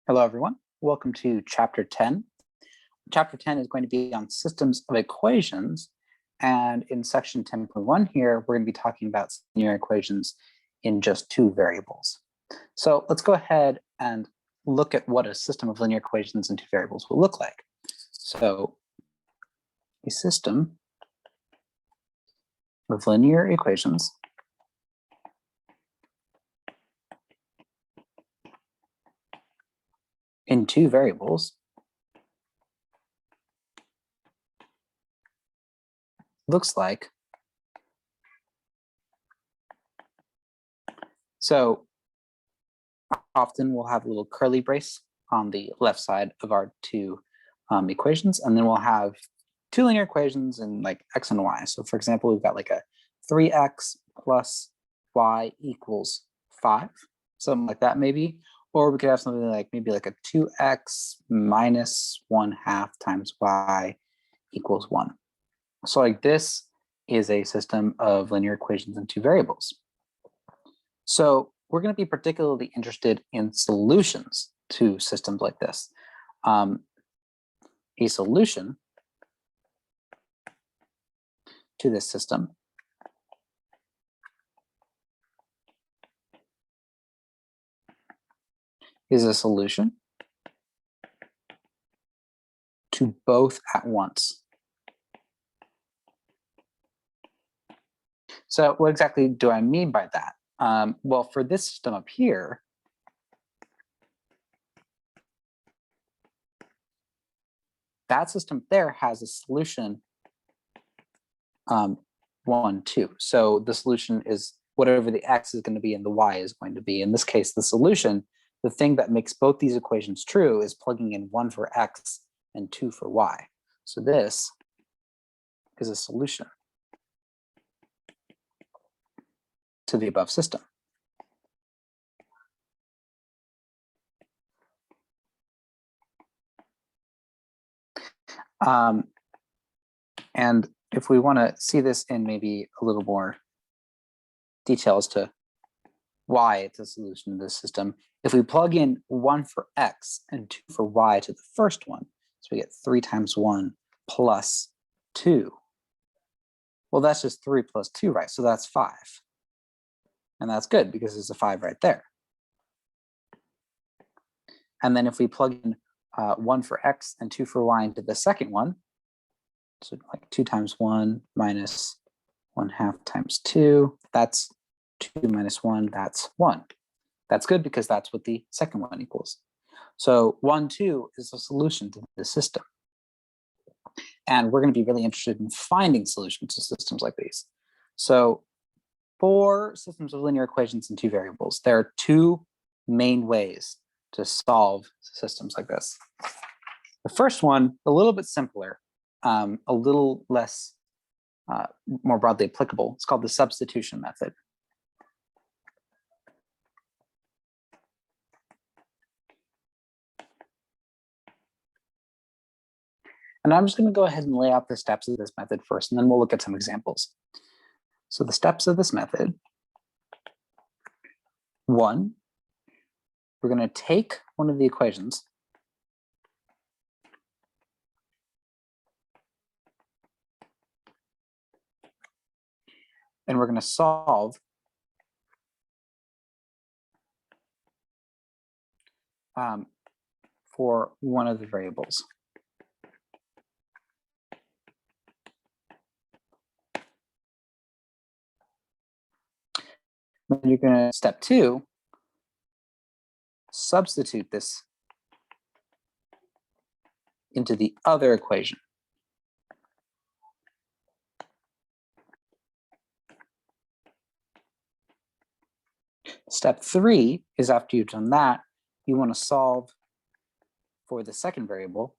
Hello, everyone. Welcome to Chapter 10. Chapter 10 is going to be on systems of equations. And in section 10.1 here, we're going to be talking about linear equations in just two variables. So let's go ahead and look at what a system of linear equations in two variables will look like. So a system of linear equations in two variables looks like. So often we'll have a little curly brace on the left side of our two equations, and then we'll have two linear equations in like x and y. So for example, we've got like a 3x plus y equals 5, something like that maybe. Or we could have something like maybe like a 2x minus 1/2 times y equals 1. So like this is a system of linear equations in two variables. So we're going to be particularly interested in solutions to systems like this. A solution to this system is a solution to both at once. So what exactly do I mean by that? Well, for this system up here, that system there has a solution 1, 2. So the solution is whatever the x is going to be and the y is going to be. In this case, the solution, the thing that makes both these equations true is plugging in 1 for x and 2 for y. So this is a solution to the above system. And if we want to see this in maybe a little more detail as to why it's a solution to this system, if we plug in 1 for x and 2 for y to the first one, so we get 3 times 1 plus 2. Well, that's just 3 plus 2, right? So that's 5. And that's good because there's a 5 right there. And then if we plug in 1 for x and 2 for y into the second one, so like 2 times 1 minus 1/2 times 2, that's 2 minus 1, that's 1. That's good because that's what the second one equals. So 1, 2 is a solution to the system. And we're going to be really interested in finding solutions to systems like these. So for systems of linear equations in two variables, there are two main ways to solve systems like this. The first one, a little bit simpler, a little less, more broadly applicable. It's called the substitution method. And I'm just going to go ahead and lay out the steps of this method first, and then we'll look at some examples. So the steps of this method: 1, we're going to take one of the equations and we're going to solve for one of the variables. Then you're going to, step 2, substitute this into the other equation. Step 3 is, after you've done that, you want to solve for the second variable.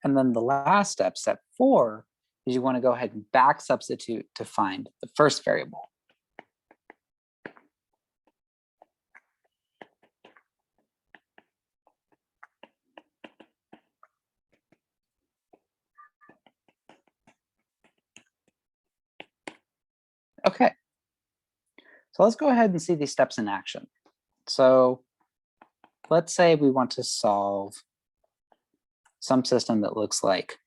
And then the last step, step 4, is you want to go ahead and back substitute to find the first variable. Okay, So let's go ahead and see these steps in action. So let's say we want to solve some system that looks like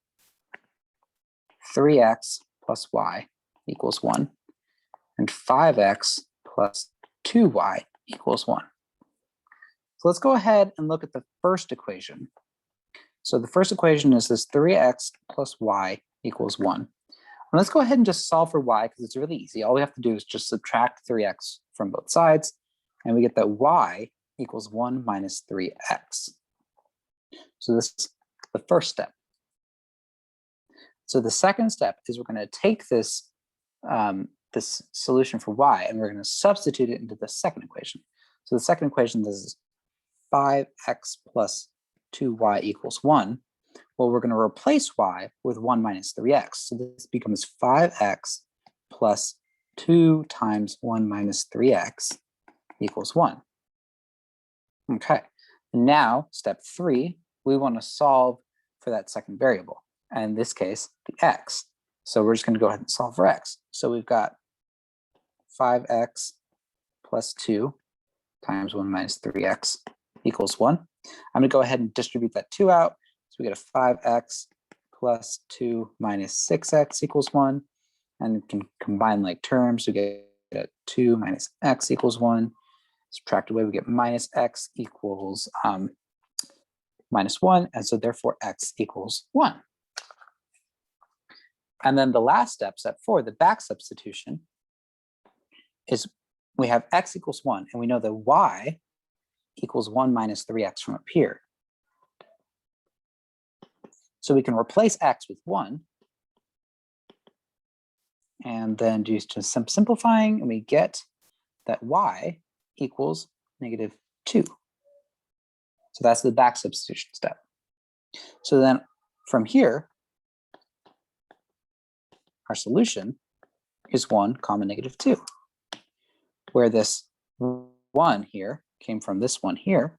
3x plus y equals 1 and 5x plus 2y equals 1. So let's go ahead and look at the first equation. So the first equation is this 3x plus y equals 1. And let's go ahead and just solve for y because it's really easy. All we have to do is just subtract 3x from both sides, and we get that y equals 1 minus 3x. So this is the first step. So the second step is we're going to take this, this solution for y, and we're going to substitute it into the second equation. So the second equation is 5x plus 2y equals 1. Well, we're going to replace y with 1 minus 3x. So this becomes 5x plus 2 times 1 minus 3x equals 1. Okay, now step 3, we want to solve for that second variable, and in this case, the x. So we're just going to go ahead and solve for x. So we've got 5x plus 2 times 1 minus 3x equals 1. I'm going to go ahead and distribute that 2 out. So we get a 5x plus 2 minus 6x equals 1. And we can combine like terms to get a 2 minus x equals 1. Subtract away, we get minus x equals minus 1. And so therefore x equals 1. And then the last step, step 4, the back substitution, is we have x equals 1, and we know that y equals 1 minus 3x from up here. So we can replace x with 1, and then do just some simplifying, and we get that y equals negative 2. So that's the back substitution step. So then from here, our solution is 1 comma negative 2, where this 1 here came from this 1 here,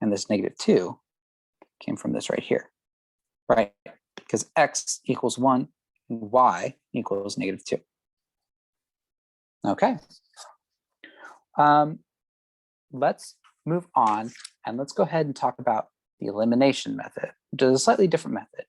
and this negative 2 came from this right here, right? Because x equals 1, and y equals negative 2. Okay. Let's move on, and let's go ahead and talk about the elimination method, which is a slightly different method.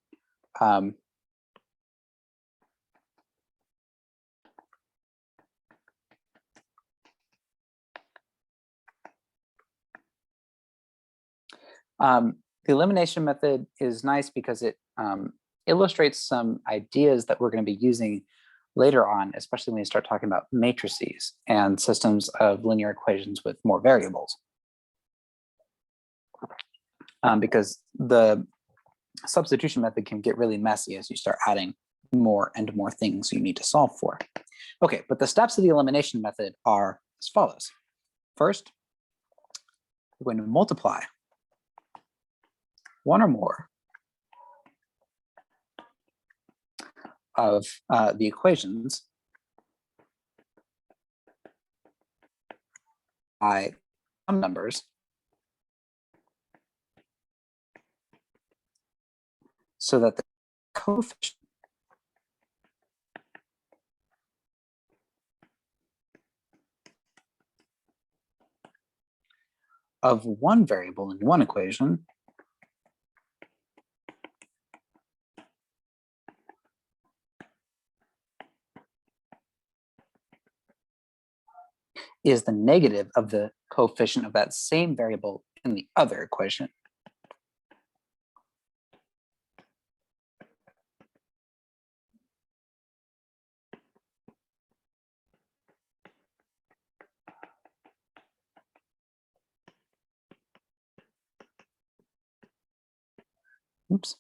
The elimination method is nice because it illustrates some ideas that we're going to be using later on, especially when we start talking about matrices and systems of linear equations with more variables. Because the substitution method can get really messy as you start adding more and more things you need to solve for. Okay, but the steps of the elimination method are as follows. First, we're going to multiply one or more of the equations by some numbers so that the coefficient of one variable in one equation is the negative of the coefficient of that same variable in the other equation. Oops.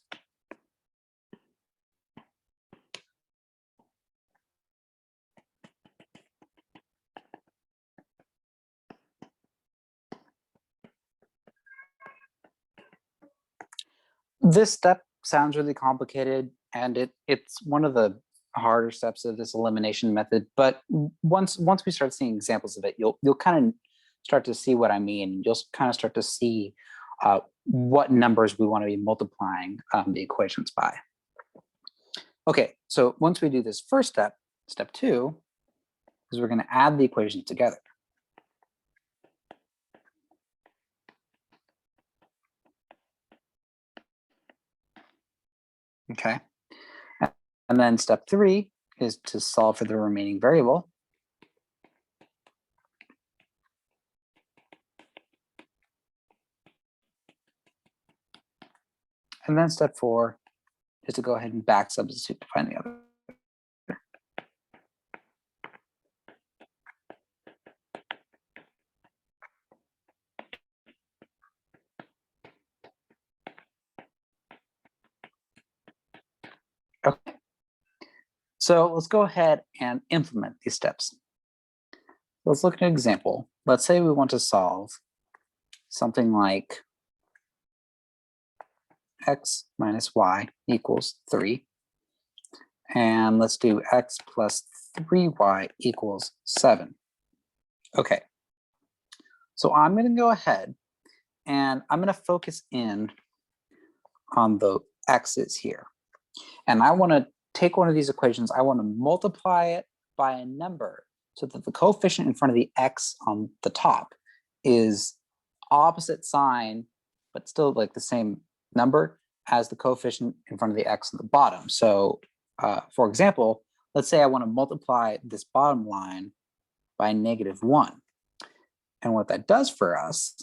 This step sounds really complicated, and it's one of the harder steps of this elimination method. But once we start seeing examples of it, you'll kind of start to see what I mean. You'll kind of start to see what numbers we want to be multiplying the equations by. Okay, so once we do this first step, step 2, because we're going to add the equations together. Okay. And then step 3 is to solve for the remaining variable. And then step 4 is to go ahead and back substitute to find the other. Okay. So let's go ahead and implement these steps. Let's look at an example. Let's say we want to solve something like x minus y equals 3. And let's do x plus 3y equals 7. Okay. So I'm going to go ahead and I'm going to focus in on the x's here. And I want to take one of these equations, I want to multiply it by a number so that the coefficient in front of the x on the top is opposite sign, but still like the same number as the coefficient in front of the x on the bottom. So for example, let's say I want to multiply this bottom line by -1. And what that does for us,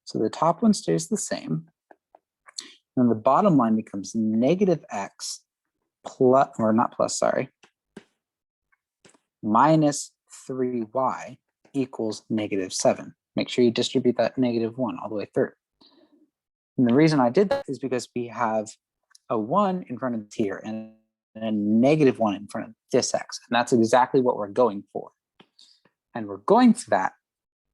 so the top one stays the same, and the bottom line becomes -x plus, or not plus, sorry, minus 3y equals -7. Make sure you distribute that -1 all the way through. And the reason I did that is because we have a 1 in front of here and a -1 in front of this x. And that's exactly what we're going for. And we're going for that.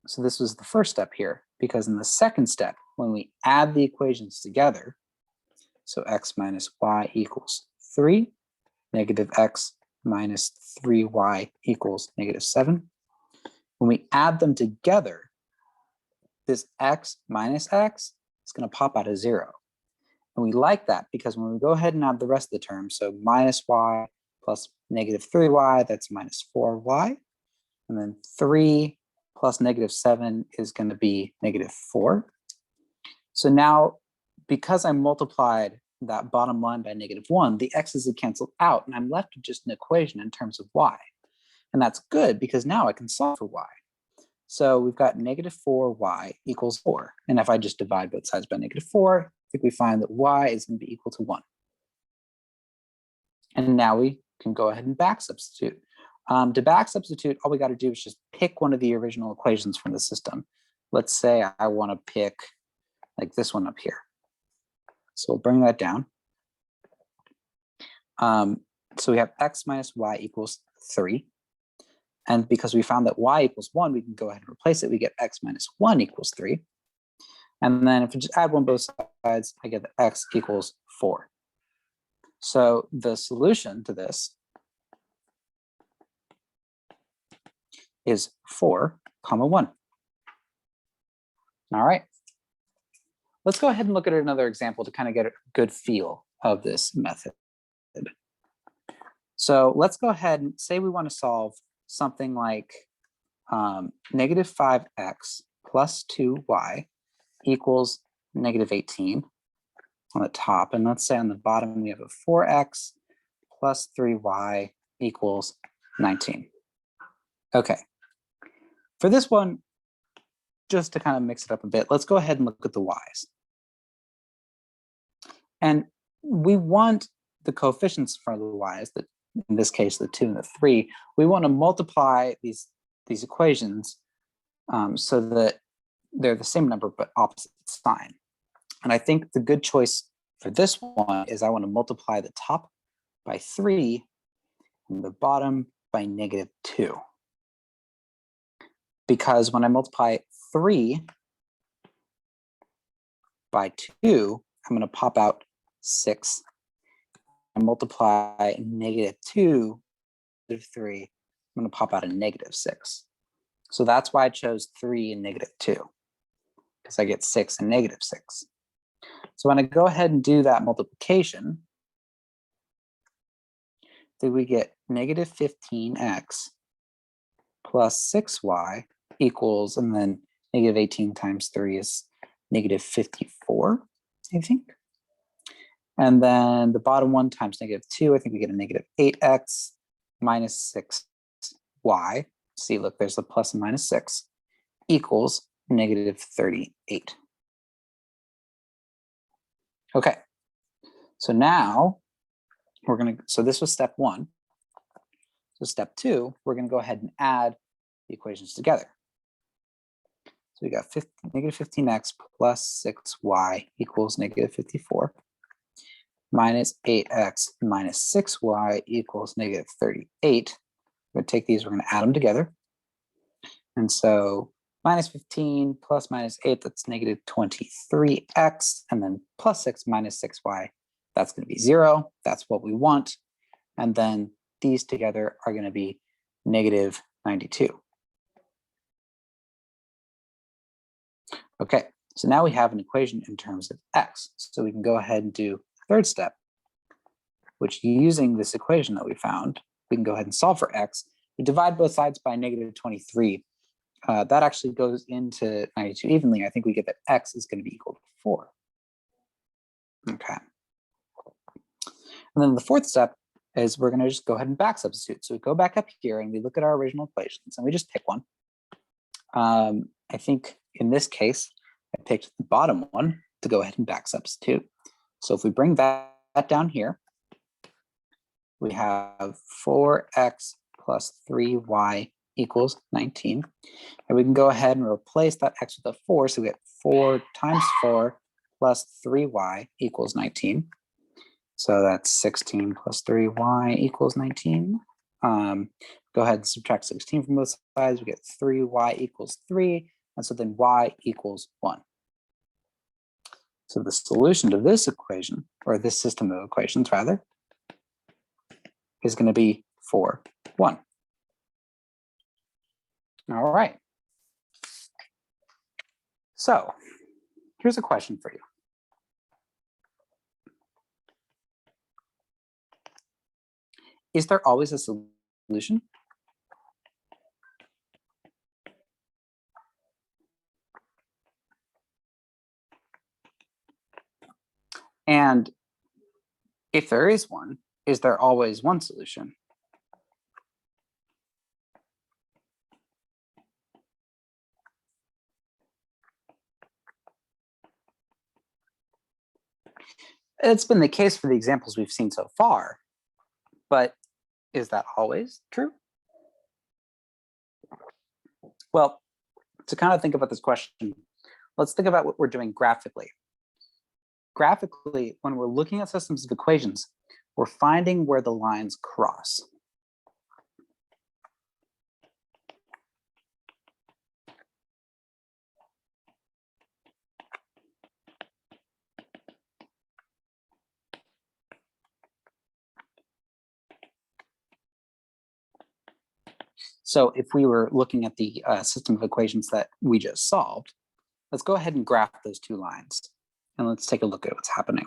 So this was the first step here, because in the second step, when we add the equations together, so x minus y equals 3, -x minus 3y equals -7. When we add them together, this x minus x is going to pop out a 0. And we like that because when we go ahead and add the rest of the terms, so minus y plus -3y, that's minus 4y. And then 3 plus -7 is going to be -4. So now, because I multiplied that bottom line by -1, the x's have canceled out, and I'm left with just an equation in terms of y. And that's good because now I can solve for y. So we've got -4y equals 4. And if I just divide both sides by -4, I think we find that y is going to be equal to 1. And now we can go ahead and back substitute. To back substitute, all we got to do is just pick one of the original equations from the system. Let's say I want to pick like this one up here. So we'll bring that down. So we have x minus y equals 3. And because we found that y equals 1, we can go ahead and replace it. We get x minus 1 equals 3. And then if we just add 1 both sides, I get that x equals 4. So the solution to this is 4, 1. All right. Let's go ahead and look at another example to kind of get a good feel of this method. So let's go ahead and say we want to solve something like -5x plus 2y equals -18 on the top. And let's say on the bottom, we have a 4x plus 3y equals 19. Okay. For this one, just to kind of mix it up a bit, let's go ahead and look at the y's. And we want the coefficients for the y's, that in this case, the 2 and the 3, we want to multiply these equations so that they're the same number but opposite sign. And I think the good choice for this one is I want to multiply the top by 3 and the bottom by -2. Because when I multiply 3 by 2, I'm going to pop out 6. I multiply -2 with 3, I'm going to pop out a -6. So that's why I chose 3 and -2, because I get 6 and -6. So when I go ahead and do that multiplication, then we get -15x plus 6y equals, and then negative 18 times 3 is negative 54, I think. And then the bottom one times negative 2, I think we get a negative 8x minus 6y. See, look, there's a plus and minus 6 equals negative 38. Okay, so now we're going to, so this was step 1. So step 2, we're going to go ahead and add the equations together. So we got negative 15x plus 6y equals negative 54 minus 8x minus 6y equals negative 38. We're going to take these, we're going to add them together. And so minus 15 plus minus 8, that's negative 23x, and then plus 6 minus 6y, that's going to be 0. That's what we want. And then these together are going to be negative 92. Okay, so now we have an equation in terms of x. So we can go ahead and do the third step, which using this equation that we found, we can go ahead and solve for x. We divide both sides by negative 23. That actually goes into 92 evenly. I think we get that x is going to be equal to 4. Okay. And then the fourth step is we're going to just go ahead and back substitute. So we go back up here and we look at our original equations and we just pick one. I think in this case, I picked the bottom one to go ahead and back substitute. So if we bring that down here, we have 4x plus 3y equals 19. And we can go ahead and replace that x with a 4. So we get 4 times 4 plus 3y equals 19. So that's 16 plus 3y equals 19. Go ahead and subtract 16 from both sides. We get 3y equals 3. And so then y equals 1. So the solution to this equation, or this system of equations rather, is going to be 4, 1. All right. So here's a question for you. Is there always a solution? And if there is one, is there always one solution? It's been the case for the examples we've seen so far, but is that always true? Well, to kind of think about this question, let's think about what we're doing graphically. Graphically, when we're looking at systems of equations, we're finding where the lines cross. So if we were looking at the system of equations that we just solved, let's go ahead and graph those two lines. And let's take a look at what's happening.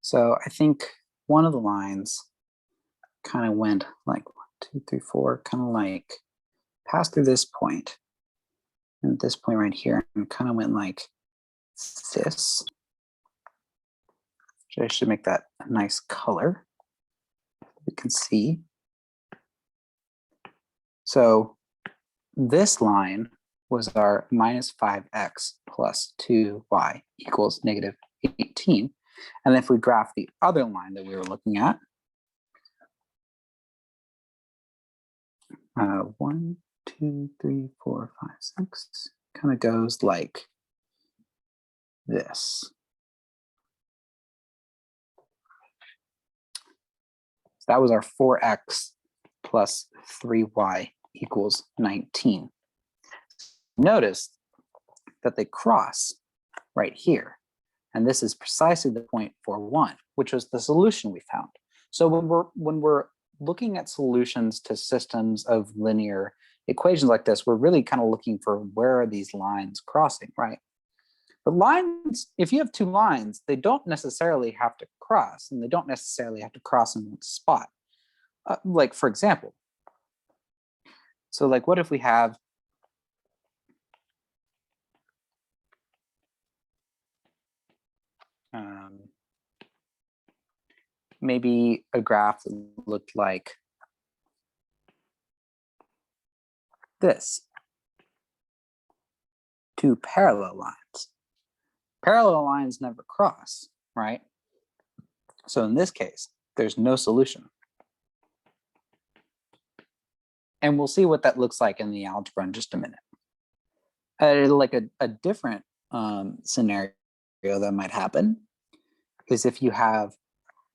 So I think one of the lines kind of went like 1, 2, 3, 4, kind of like passed through this point and this point right here, and kind of went like this. So I should make that a nice color. You can see. So this line was our minus 5x plus 2y equals negative 18. And if we graph the other line that we were looking at, 1, 2, 3, 4, 5, 6, kind of goes like this. So that was our 4x plus 3y equals 19. Notice that they cross right here. And this is precisely the point 4, 1, which was the solution we found. So when we're looking at solutions to systems of linear equations like this, we're really kind of looking for where are these lines crossing, right? But lines, if you have two lines, they don't necessarily have to cross, and they don't necessarily have to cross in one spot. Like, for example, so like what if we have maybe a graph that looked like this, two parallel lines. Parallel lines never cross, right? So in this case, there's no solution. And we'll see what that looks like in the algebra in just a minute. Like a different scenario that might happen is if you have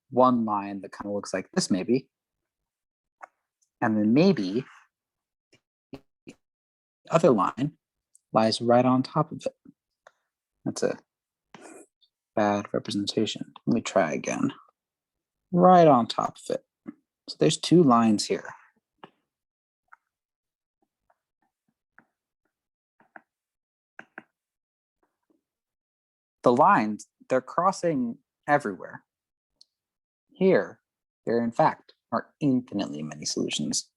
one line that kind of looks like this maybe, and then maybe the other line lies right on top of it. That's a bad representation. Let me try again. Right on top of it. So there's two lines here. The lines, they're crossing everywhere. Here, there in fact are infinitely many solutions.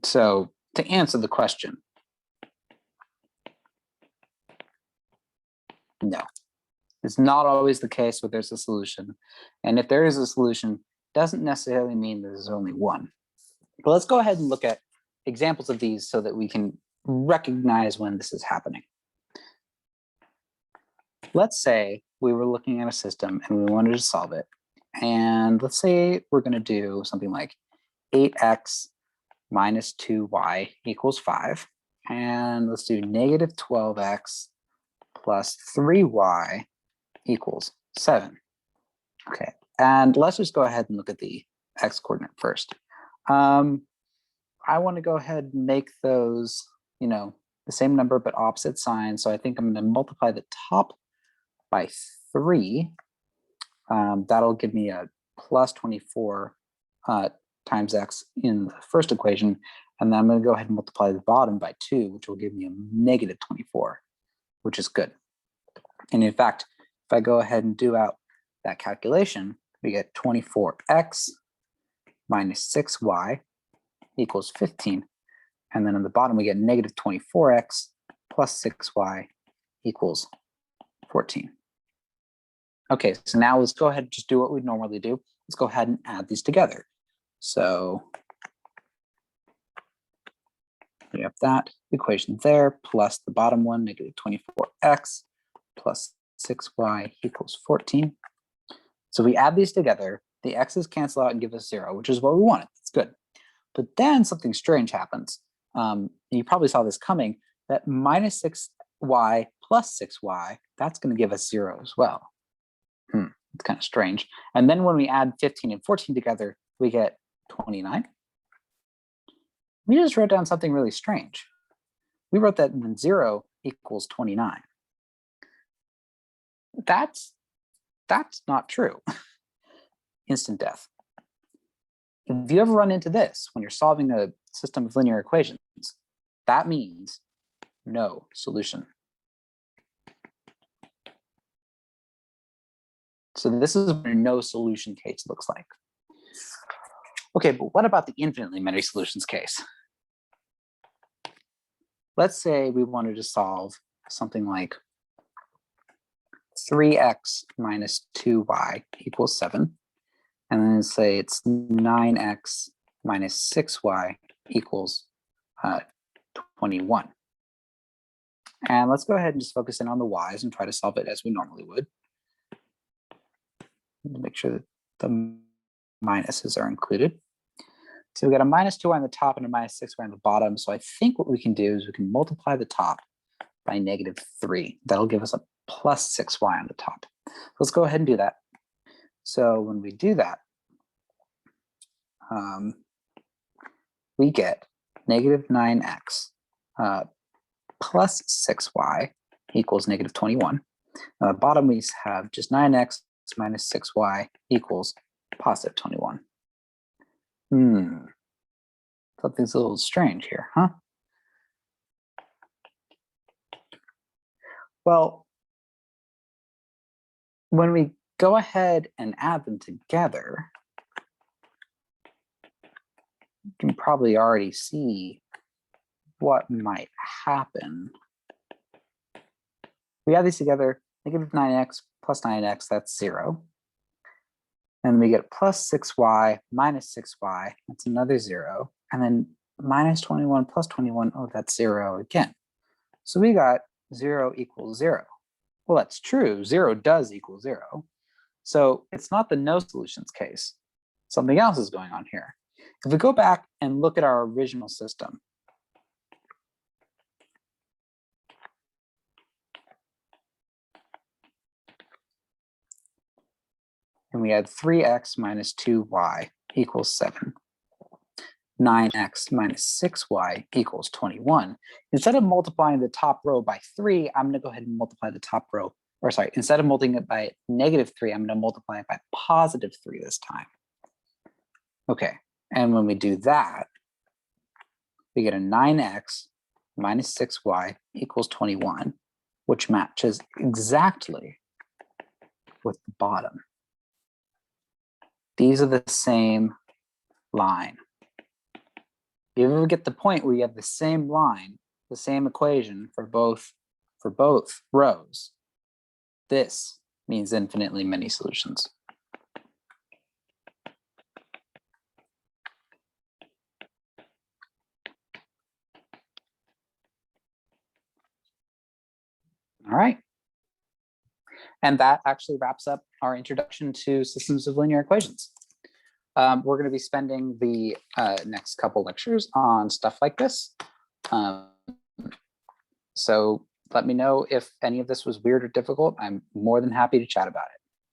So to answer the question, no, it's not always the case where there's a solution. And if there is a solution, doesn't necessarily mean there's only one. But let's go ahead and look at examples of these so that we can recognize when this is happening. Let's say we were looking at a system and we wanted to solve it. And let's say we're going to do something like 8x minus 2y equals 5. And let's do negative 12x plus 3y equals 7. Okay, and let's just go ahead and look at the x coordinate first. I want to go ahead and make those, the same number but opposite signs. So I think I'm going to multiply the top by 3. That'll give me a plus 24 times x in the first equation. And then I'm going to go ahead and multiply the bottom by 2, which will give me a negative 24, which is good. And in fact, if I go ahead and do out that calculation, we get 24x minus 6y equals 15. And then on the bottom, we get negative 24x plus 6y equals 14. Okay, so now let's go ahead and just do what we normally do. Let's go ahead and add these together. So we have that equation there, plus the bottom one, negative 24x plus 6y equals 14. So we add these together, the x's cancel out and give us 0, which is what we wanted. That's good. But then something strange happens. You probably saw this coming, that minus 6y plus 6y, that's going to give us 0 as well. It's kind of strange. And then when we add 15 and 14 together, we get 29. We just wrote down something really strange. We wrote that 0 equals 29. That's not true. Instant death. If you ever run into this when you're solving a system of linear equations, that means no solution. So this is what a no solution case looks like. Okay, but what about the infinitely many solutions case? Let's say we wanted to solve something like 3x minus 2y equals 7. And then say it's 9x minus 6y equals 21. And let's go ahead and just focus in on the y's and try to solve it as we normally would. Make sure that the minuses are included. So we got a minus 2y on the top and a minus 6y on the bottom. So I think what we can do is we can multiply the top by negative 3. That'll give us a plus 6y on the top. Let's go ahead and do that. So when we do that, we get negative 9x plus 6y equals negative 21. Now, at the bottom, we have just 9x minus 6y equals positive 21. Something's a little strange here, huh? Well, when we go ahead and add them together, you can probably already see what might happen. We add these together, negative 9x plus 9x, that's 0. And we get plus 6y minus 6y, that's another 0. And then minus 21 plus 21, oh, that's 0 again. So we got 0 equals 0. Well, that's true. 0 does equal 0. So it's not the no solutions case. Something else is going on here. If we go back and look at our original system, and we had 3x minus 2y equals 7. 9x minus 6y equals 21. Instead of multiplying the top row by 3, I'm going to go ahead and multiply the top row, or sorry, instead of multiplying it by negative 3, I'm going to multiply it by positive 3 this time. Okay, and when we do that, we get a 9x minus 6y equals 21, which matches exactly with the bottom. These are the same line. You ever get the point where you have the same line, the same equation for both rows, this means infinitely many solutions. All right. And that actually wraps up our introduction to systems of linear equations. We're going to be spending the next couple lectures on stuff like this. So let me know if any of this was weird or difficult. I'm more than happy to chat about it.